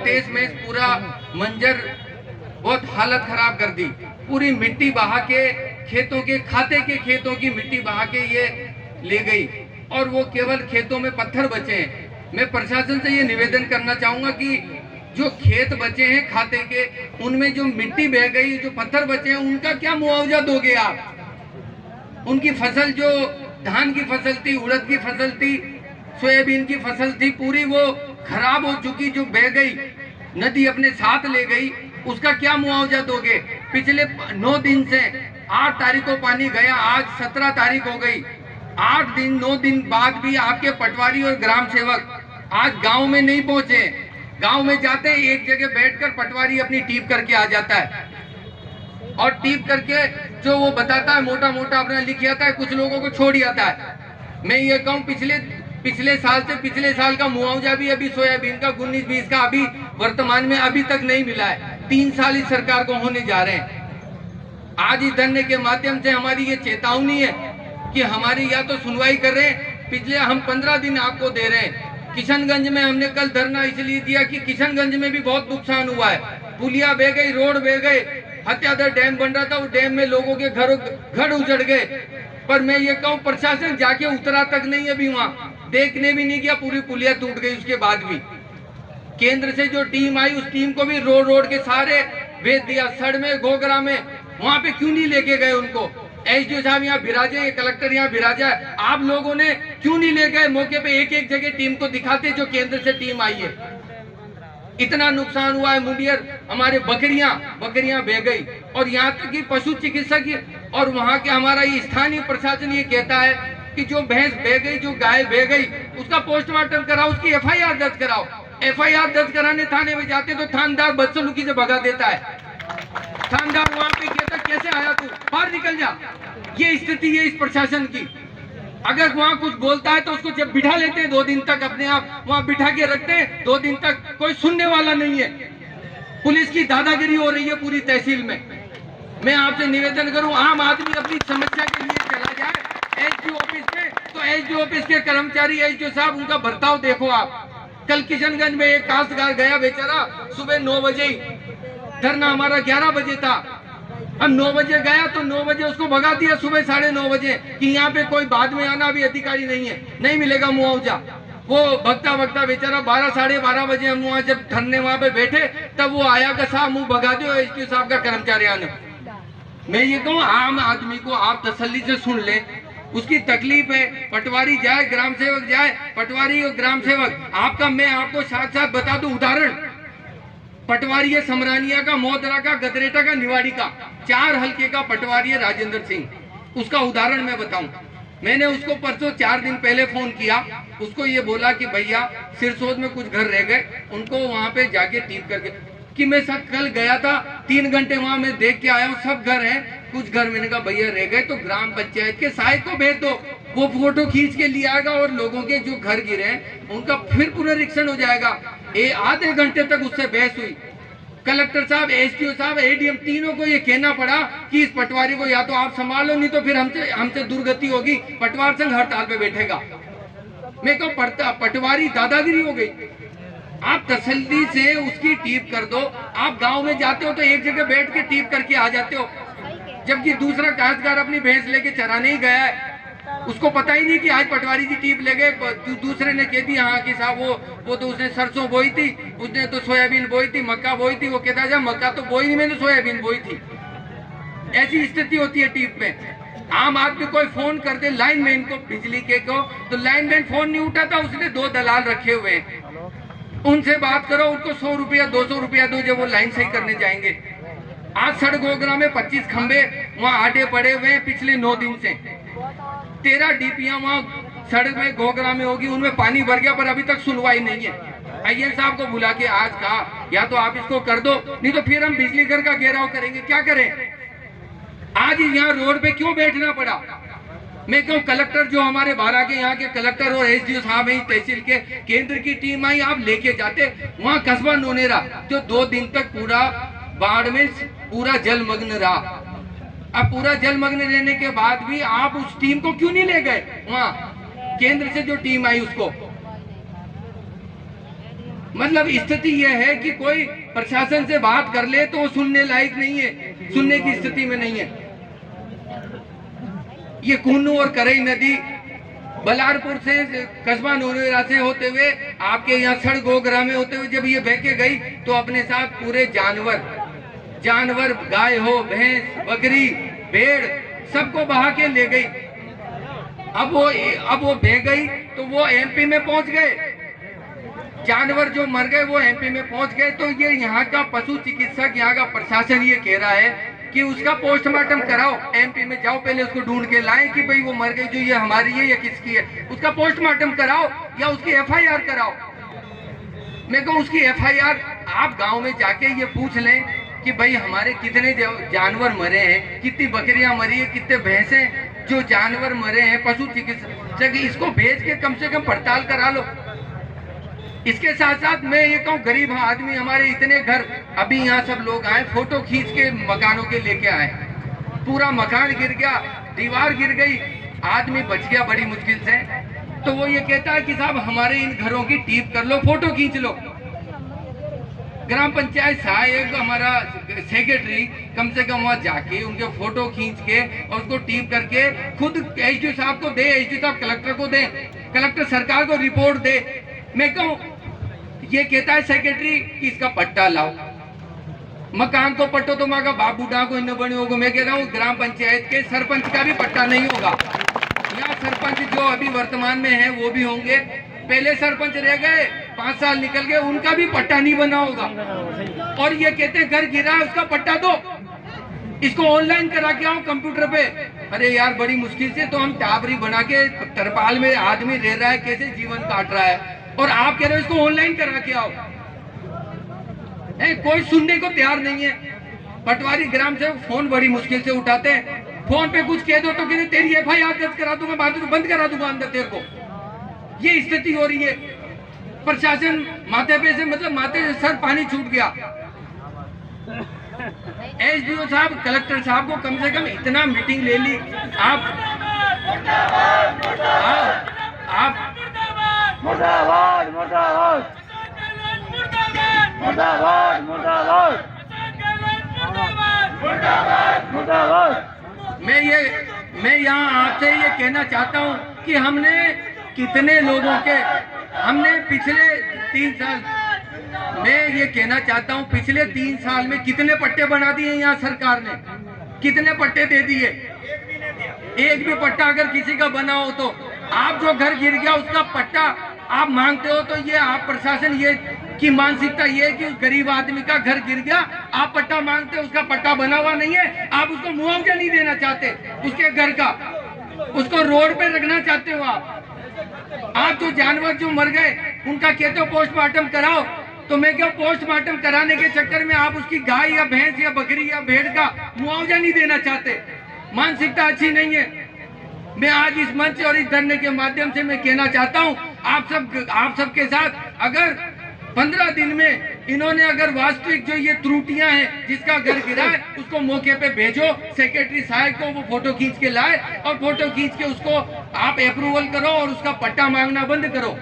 तेज में पूरा मंजर बहुत हालत खराब कर दी। पूरी मिट्टी बहा के खेतों के खाते के खेतों की मिट्टी बहा के ये ले गई और वो केवल खेतों में पत्थर बचे हैं। मैं प्रशासन से ये निवेदन करना चाहूंगा कि जो खेत बचे हैं खाते के, उनमें जो मिट्टी बह गई, जो पत्थर बचे हैं, उनका क्या मुआवजा दोगे आप? उनकी फसल जो धान की फसल थी, उड़द की फसल थी, सोयाबीन की फसल थी, पूरी वो खराब हो चुकी, जो बह गई, नदी अपने साथ ले गई, उसका क्या मुआवजा दोगे? पिछले 9 दिन से 8 तारीख को पानी गया, आज 17 तारीख हो गई, 8 दिन 9 दिन बाद भी आपके पटवारी और ग्राम सेवक आज गांव में नहीं पहुंचे। गांव में जाते हैं, एक जगह बैठकर पटवारी अपनी टीप करके आ जाता है और टीप करके जो वो बताता है मोटा मोटा अपना लिख आता है, कुछ लोगों को छोड़ आता है। मैं ये कहूँ पिछले साल से पिछले साल का मुआवजा भी अभी सोयाबीन का 19-20 का अभी वर्तमान में अभी तक नहीं मिला है। 3 साल इस सरकार को होने जा रहे हैं। आज इस धरने के माध्यम से हमारी ये चेतावनी है कि हमारी या तो सुनवाई कर रहे हैं, पिछले हम 15 दिन आपको दे रहे हैं। किशनगंज में हमने कल धरना इसलिए दिया कि किशनगंज में भी बहुत नुकसान हुआ है, पुलिया बह गई, रोड बह गए, हत्यादर डैम बन रहा था, उस डैम में लोगों के घर उजड़ गए। पर मैं ये कहूँ प्रशासन जाके उतरा तक नहीं, अभी वहाँ देखने भी नहीं गया, पूरी पुलिया टूट गई। उसके बाद भी केंद्र से जो टीम आई, उस टीम को भी रोड के सारे भेज दिया, सड़ में, गोगरा में, वहाँ पे क्यों नहीं लेके गए उनको? एसडीओ साहब यहाँ बिराजे, कलेक्टर यहाँ बिराजा, आप लोगों ने क्यों नहीं ले गए मौके पे? एक जगह टीम को दिखाते जो केंद्र से टीम आई है। इतना नुकसान हुआ है, मुंडियर हमारे बकरियां बह गई, और यहाँ तक कि पशु चिकित्सक और वहाँ के हमारा ये स्थानीय प्रशासन ये कहता है कि जो भैंस बह गई, जो गाय बह गई, उसका पोस्टमार्टम कराओ, उसकी FIR दर्ज कराओ। FIR दर्ज कराने थाने में जाते तो थानेदार बदसलूकी से भगा देता है। थानेदार वहां पे कहता कैसे आया तू, बाहर निकल जा। ये स्थिति है इस प्रशासन की। अगर वहां कुछ बोलता है तो उसको जब बिठा लेते हैं 2 दिन तक, अपने आप वहां बिठा के रखते हैं, 2 दिन तक कोई सुनने वाला नहीं है। पुलिस की दादागिरी हो रही है पूरी तहसील में। मैं आपसे निवेदन करूं, आम आदमी अपनी समस्या के लिए चला जाए SDO ऑफिस में, तो SDO ऑफिस के कर्मचारी, SDO साहब, उनका बर्ताव देखो आप। कल किशनगंज में एक काश्तकार गया बेचारा, सुबह 9 बजे ही, धरना हमारा 11 बजे था, अब 9 बजे गया तो 9 बजे उसको भगा दिया सुबह 9:30 बजे कि यहाँ पे कोई बाद में आना भी अधिकारी नहीं है, नहीं मिलेगा मुआवजा। वो भगता भगता बेचारा 12 साढ़े 12 बजे हम वहाँ जब धरने वहाँ पे बैठे, तब वो आया का साहब मुंह भगा दो SDO साहब का कर्मचारी आने। मैं ये कहूँ आम आदमी को आप तसल्ली से सुन ले, उसकी तकलीफ है, पटवारी जाए, ग्राम सेवक जाए, पटवारी और ग्राम सेवक आपका, मैं आपको साथ साथ बता दूं उदाहरण, पटवारी है समरानिया का, मोदरा का, गदरेटा का, निवाड़ी का, 4 हल्के का पटवारी है राजेंद्र सिंह। उसका उदाहरण मैं बताऊं, मैंने उसको परसों 4 दिन पहले फोन किया, उसको ये बोला कि भैया सिरसोद में कुछ घर रह गए, उनको वहां पे जाके टीप करके, कि मैं सब कल गया था 3 घंटे वहां मैं देख के आया हूँ, सब घर हैं, कुछ घर मैंने कहा भैया रह गए तो ग्राम पंचायत के सहायक को भेज दो, वो फोटो खींच के ले आएगा और लोगों के जो घर गिरे हैं उनका फिर पुनरीक्षण हो जाएगा। आधे घंटे तक उससे बहस हुई। कलेक्टर साहब, SDO साहब, ADM, तीनों को ये कहना पड़ा कि इस पटवारी को या तो आप संभालो, नहीं तो फिर हमसे दुर्गति होगी, पटवार संघ हड़ताल पे बैठेगा। मैं कहूँ पटवारी दादागिरी हो गई। आप तसल्ली से उसकी टीप कर दो। आप गांव में जाते हो तो एक जगह बैठ के टीप करके आ जाते हो, जबकि दूसरा काश्तकार अपनी भैंस लेके चराने ही गया है, उसको पता ही नहीं कि आज पटवारी जी टीप ले गए। दूसरे ने कह दिया हाँ कि साहब वो तो उसने सरसों बोई थी, उसने तो सोयाबीन बोई थी, मक्का बोई थी। वो कहता है मक्का तो बोई नहीं, मैंने सोयाबीन बोई थी। ऐसी स्थिति होती है टीप में। आम आदमी कोई फोन कर दे लाइनमैन को, बिजली के को, तो लाइनमैन फोन नहीं उठाता, उसने 2 दलाल रखे हुए हैं, उनसे बात करो, उनको 100 रुपया 200 रुपया दो जब वो लाइन सही करने जाएंगे। आज सड़क गोगरा में 25 खंबे वहाँ आटे पड़े हुए हैं पिछले 9 दिन से। 13 डीपियां वहाँ सड़क में गोगरा में होगी, उनमें पानी भर गया, पर अभी तक सुनवाई नहीं है। IAS साहब को बुला के आज कहा या तो आप इसको कर दो, नहीं तो फिर हम बिजली घर का घेराव करेंगे। क्या करें? आज यहाँ रोड पे क्यों बैठना पड़ा? मैं कहूँ कलेक्टर जो हमारे बारह के यहाँ के कलेक्टर और SDO साहब हैं तहसील के, केंद्र की टीम आई, आप लेके जाते वहाँ कस्बा नोनेरा जो 2 दिन तक पूरा बाढ़ में पूरा जलमग्न रहा। अब पूरा जलमग्न रहने के बाद भी आप उस टीम को क्यों नहीं ले गए? वहाँ केंद्र से जो टीम आई उसको मतलब स्थिति यह है कि कोई प्रशासन से बात कर ले तो वो सुनने लायक नहीं है, सुनने की स्थिति में नहीं है। ये कूनू और करई नदी बलारपुर से कस्बा नोनेरा से होते हुए आपके यहाँ सड़ गोगरा में होते हुए जब ये बह के गई तो अपने साथ पूरे जानवर गाय हो, भैंस, बकरी, भेड़ सबको बहा के ले गई। अब वो बह गई तो वो एमपी में पहुंच गए, जानवर जो मर गए वो एमपी में पहुंच गए। तो ये यहाँ का पशु चिकित्सक, यहाँ का प्रशासन ये कह रहा है कि उसका पोस्टमार्टम कराओ, एमपी में जाओ, पहले उसको ढूंढ के लाए कि भाई वो मर गई जो ये हमारी है या किसकी है, उसका पोस्टमार्टम कराओ या उसकी एफआईआर कराओ। मैं कहूँ उसकी एफआईआर आप गांव में जाके ये पूछ लें कि भाई हमारे कितने जानवर मरे हैं, कितनी बकरियां मरी है, कितने भैंसे जो जानवर मरे हैं, पशु चिकित्सक इसको भेज के कम से कम पड़ताल करा लो। इसके साथ साथ मैं ये कहूँ गरीब आदमी हमारे इतने घर, अभी यहाँ सब लोग आए फोटो खींच के मकानों के लेके आए, पूरा मकान गिर गया, दीवार गिर गई, आदमी बच गया बड़ी मुश्किल से। तो वो ये कहता है कि साहब हमारे इन घरों की टीप कर लो, फोटो खींच लो। ग्राम पंचायत सहायक हमारा सेक्रेटरी कम से कम वहाँ जाके उनके फोटो खींच के और उसको टीप करके खुद एसडीओ साहब को दे, एसडीओ साहब कलेक्टर को दे, कलेक्टर सरकार को रिपोर्ट दे। मैं कहूँ ये कहता है सेक्रेटरी कि इसका पट्टा लाओ, मकान को पट्टो तो माँ का बाप बूढ़ा को इन बने होगा। मैं कह रहा हूँ ग्राम पंचायत के सरपंच का भी पट्टा नहीं होगा। यहाँ सरपंच जो अभी वर्तमान में है वो भी होंगे, पहले सरपंच रह गए 5 साल निकल गए, उनका भी पट्टा नहीं बना होगा। और ये कहते हैं घर गिरा है उसका पट्टा दो, इसको ऑनलाइन करा के आओ कंप्यूटर पे। अरे यार बड़ी मुश्किल से तो हम टाबरी बना के तरपाल में आदमी रह रहा है, कैसे जीवन काट रहा है, और आप कह रहे हो इसको ऑनलाइन करा के आओ। कोई सुनने को तैयार नहीं है। पटवारी ग्राम सेवक फोन बड़ी मुश्किल से उठाते हैं, फोन पे कुछ कह दो तो कहते तेरी एफआईआर दर्ज करा दूंगा, बाद में बंद करा दूंगा अंदर तेरे को। ये स्थिति हो रही है। प्रशासन माथे पे से मतलब माथे से सर पानी छूट गया। एसडीओ साहब कलेक्टर साहब को कम से कम इतना मीटिंग ले ली। आप मुर्दाबाद मुर्दाबाद मुर्दाबाद मुर्दाबाद मुर्दाबाद। मैं यहाँ आपसे ये कहना चाहता हूँ कि हमने कितने लोगों के, हमने पिछले 3 साल, मैं ये कहना चाहता हूँ पिछले 3 साल में कितने पट्टे बना दिए यहाँ सरकार ने, कितने पट्टे दे दिए। एक भी पट्टा अगर किसी का बना हो तो आप जो घर गिर गया उसका पट्टा आप मांगते हो, तो ये आप प्रशासन ये की मानसिकता ये है कि उस गरीब आदमी का घर गिर गया, आप पट्टा मांगते हो, उसका पट्टा बना हुआ नहीं है, आप उसको मुआवजा नहीं देना चाहते उसके घर का, उसको रोड पे रखना चाहते हो। आप जो जानवर जो मर गए उनका कहते हो पोस्टमार्टम कराओ, तो मैं क्या पोस्टमार्टम कराने के चक्कर में आप उसकी गाय या भैंस या बकरी या भेड़ का मुआवजा नहीं देना चाहते। मानसिकता अच्छी नहीं है। मैं आज इस मंच और इस धरने के माध्यम से मैं कहना चाहता हूं आप सबके साथ, अगर 15 दिन में इन्होंने अगर वास्तविक जो ये त्रुटियां हैं जिसका घर गिरा है उसको मौके पे भेजो, सेक्रेटरी साहब को वो फोटो खींच के लाए और फोटो खींच के उसको आप अप्रूवल करो और उसका पट्टा मांगना बंद करो।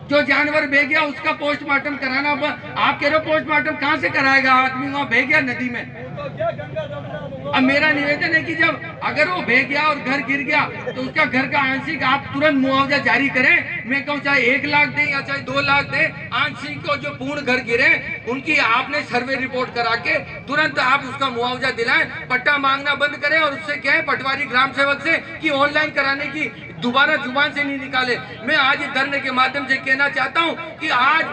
जो जानवर बह गया उसका पोस्टमार्टम कराना आप कह रहे हो पोस्टमार्टम कहाँ से कराएगा, आदमी वहां बह गया नदी में। अब मेरा निवेदन है कि जब अगर वो बह गया और घर गिर गया तो उसका घर का आंशिक आप तुरंत मुआवजा जारी करें। मैं कहूँ चाहे 1 लाख दें या चाहे 2 लाख दें, आंशिक को जो पूर्ण घर गिरे उनकी आपने सर्वे रिपोर्ट करा के तुरंत आप उसका मुआवजा दिलाएं, पट्टा मांगना बंद करें। और उससे क्या है पटवारी ग्राम सेवक से कि ऑनलाइन कराने की दोबारा जुबान से नहीं निकाले। मैं आज इस धरने के माध्यम से कहना चाहता हूँ कि आज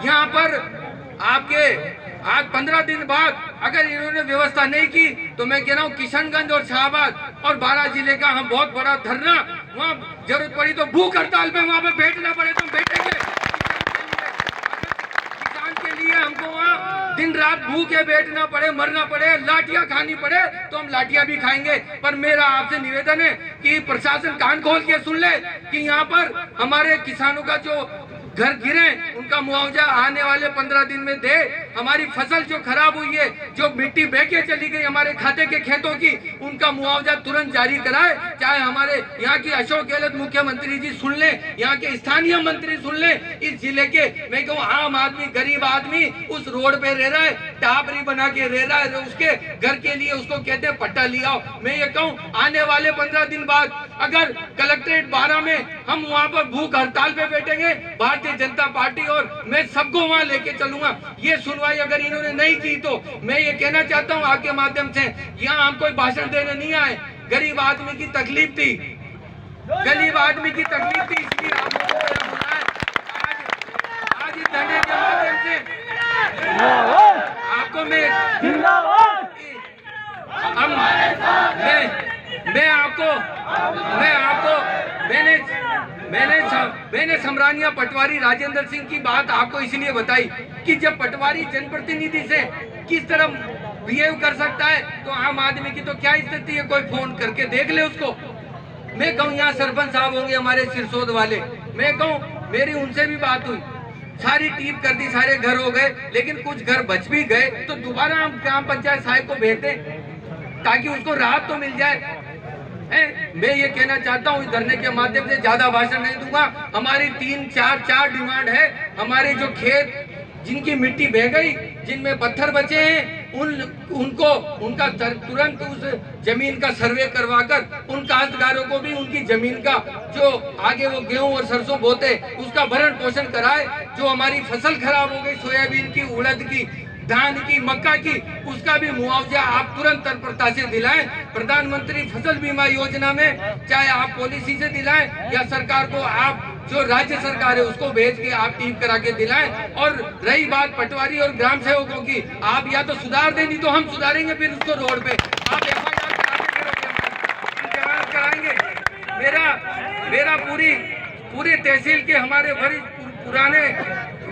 यहाँ पर आपके आज 15 दिन बाद अगर इन्होंने व्यवस्था नहीं की तो मैं कह रहा हूँ किशनगंज और शाहबाद और 12 जिले का हम बहुत बड़ा धरना, वहाँ जरूरत पड़ी तो भूख हड़ताल पे वहाँ पे बैठना पड़े तो बैठेंगे। किसान के लिए हमको वहाँ दिन रात भूखे बैठना पड़े, मरना पड़े, लाठियां खानी पड़े तो हम लाठियां भी खाएंगे। पर मेरा आपसे निवेदन है कि प्रशासन कान खोल के सुन ले कि यहाँ पर हमारे किसानों का जो घर गिरे उनका मुआवजा आने वाले 15 दिन में दे। हमारी फसल जो खराब हुई है, जो मिट्टी बह के चली गई हमारे खाते के खेतों की, उनका मुआवजा तुरंत जारी कराए। चाहे हमारे यहाँ की अशोक गहलोत मुख्यमंत्री जी सुन ले, यहाँ के स्थानीय मंत्री सुन ले, इस जिले के मैं कहूँ आम आदमी, गरीब आदमी उस रोड पे रह रहा है, टापरी बना के रह रहा है, उसके घर के लिए उसको कहते हैं पट्टा लिया। मैं ये कहूँ आने वाले 15 दिन बाद अगर कलेक्ट्रेट 12 में हम वहाँ पर भूख हड़ताल पे बैठेंगे भारतीय जनता पार्टी, और मैं सबको वहाँ लेके चलूंगा। ये सुनवाई अगर इन्होंने नहीं की तो मैं ये कहना चाहता हूँ आपके माध्यम से, यहाँ हम कोई भाषण देने नहीं आए, गरीब आदमी की तकलीफ थी, गरीब आदमी की तकलीफ थी, इसलिए आप लोगों को बुलाया। आज इस धरने के माध्यम से आपको मैं मैंने समरानिया पटवारी राजेंद्र सिंह की बात आपको इसलिए बताई कि जब पटवारी जनप्रतिनिधि से किस तरह बिहेव कर सकता है तो आम आदमी की तो क्या स्थिति है, कोई फोन करके देख ले उसको। मैं कहूँ यहाँ सरपंच साहब होंगे हमारे सिरसोद वाले, मैं कहूँ मेरी उनसे भी बात हुई, सारी टीम कर दी, सारे घर हो गए, लेकिन कुछ घर बच भी गए तो दोबारा हम ग्राम पंचायत साहब को भेज दें ताकि उसको राहत तो मिल जाए। मैं ये कहना चाहता हूँ इस धरने के माध्यम से, ज्यादा भाषण नहीं दूंगा। हमारी 3-4 डिमांड है। हमारे जो खेत जिनकी मिट्टी बह गई, जिनमें पत्थर बचे हैं, उनको उनका तुरंत उस जमीन का सर्वे करवाकर उन काश्तकारों को भी उनकी जमीन का जो आगे वो गेहूं और सरसों बोते उसका भरण पोषण कराए। जो हमारी फसल खराब हो गई, सोयाबीन की, उड़द की, धान की, मक्का की, उसका भी मुआवजा आप तुरंत तत्परता से दिलाएं। प्रधानमंत्री फसल बीमा योजना में चाहे आप पॉलिसी से दिलाएं या सरकार को आप जो राज्य सरकार है उसको भेज के आप टीम करा के दिलाएं। और रही बात पटवारी और ग्राम सेवकों की, आप या तो सुधार दें, नहीं तो हम सुधारेंगे फिर उसको रोड पे। आप FIR कराएंगे। मेरा पूरी तहसील के हमारे पुराने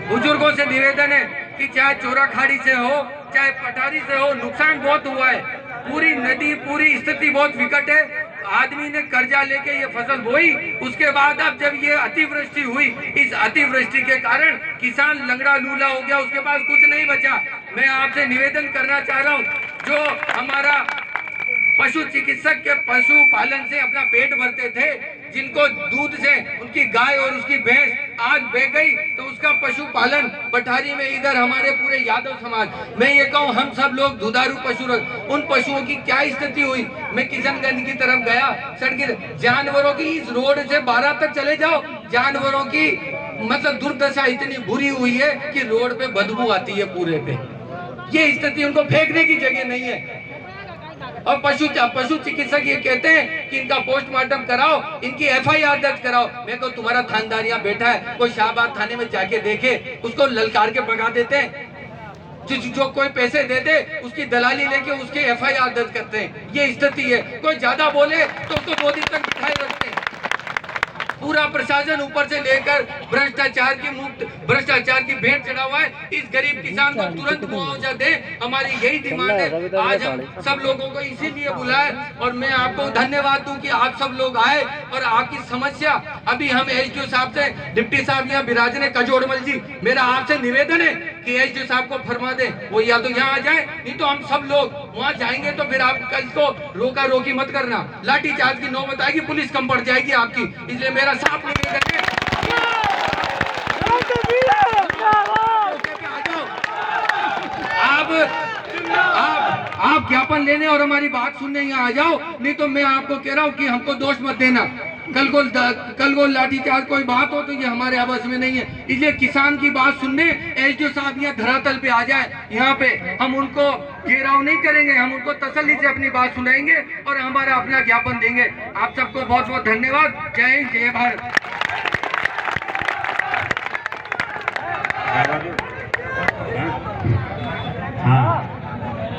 बुजुर्गों से निवेदन है कि चाहे चोराखाड़ी से हो, चाहे पठारी से हो, नुकसान बहुत हुआ है। पूरी नदी, पूरी स्थिति बहुत विकट है। आदमी ने कर्जा लेके ये फसल बोई, उसके बाद अब जब ये अतिवृष्टि हुई, इस अतिवृष्टि के कारण किसान लंगड़ा लूला हो गया, उसके पास कुछ नहीं बचा। मैं आपसे निवेदन करना चाह रहा हूँ, जो हमारा पशु चिकित्सक के पशु पालन से अपना पेट भरते थे, जिनको दूध से उनकी गाय और उसकी भैंस आज बह गई, तो उसका पशु पालन पठारी में इधर हमारे पूरे यादव समाज, मैं ये कहूँ हम सब लोग दुधारू पशु रख, उन पशुओं की क्या स्थिति हुई। मैं किशनगंज की तरफ गया, सड़क जानवरों की इस रोड से 12 तक चले जाओ, जानवरों की मतलब दुर्दशा इतनी बुरी हुई है कि रोड पे बदबू आती है पूरे पे। ये स्थिति, उनको फेंकने की जगह नहीं है। और पशु चिकित्सक ये कहते हैं कि इनका पोस्टमार्टम कराओ, इनकी FIR दर्ज कराओ। मैं कहूँ तुम्हारा थानेदार यहाँ बैठा है, कोई शाहबाद थाने में जाके देखे, उसको ललकार के भगा देते हैं। जो कोई पैसे दे दे उसकी दलाली लेके उसके FIR दर्ज करते हैं। ये स्थिति है। कोई ज्यादा बोले तो उसको 2 दिन तक बिठाए रखते हैं। पूरा प्रशासन ऊपर से लेकर भ्रष्टाचार की भेंट चढ़ा हुआ है। इस गरीब किसान को तुरंत मुआवजा दे, हमारी यही डिमांड है। आज हम सब लोगों को इसीलिए बुलाए और मैं आपको धन्यवाद दूं कि आप सब लोग आए और आपकी समस्या, अभी हम SDO साहब से, डिप्टी साहब यहाँ विराजन है कजोड़मल जी, मेरा आपसे निवेदन है कि SDO साहब को फरमा दे वो या तो यहाँ आ जाए, नहीं तो हम सब लोग वहाँ जाएंगे। तो फिर आप कल को रोका रोकी मत करना, लाठी चार्ज की नौबत आएगी, पुलिस कम पड़ जाएगी आपकी। इसलिए मेरा साफ निवेदन है, आप ज्ञापन लेने और हमारी बात सुनने यहाँ आ जाओ, नहीं तो मैं आपको कह रहा हूँ कि हमको दोष मत देना। कल को लाठीचार्ज कोई बात हो तो ये हमारे आपस में नहीं है। इसलिए किसान की बात सुनने SDO साहब यहाँ धरातल पे आ जाए, यहाँ पे हम उनको घेराव नहीं करेंगे, हम उनको तसल्ली से अपनी बात सुनाएंगे और हमारा अपना ज्ञापन देंगे। आप सबको बहुत बहुत धन्यवाद। जय हिंद, जय भारत।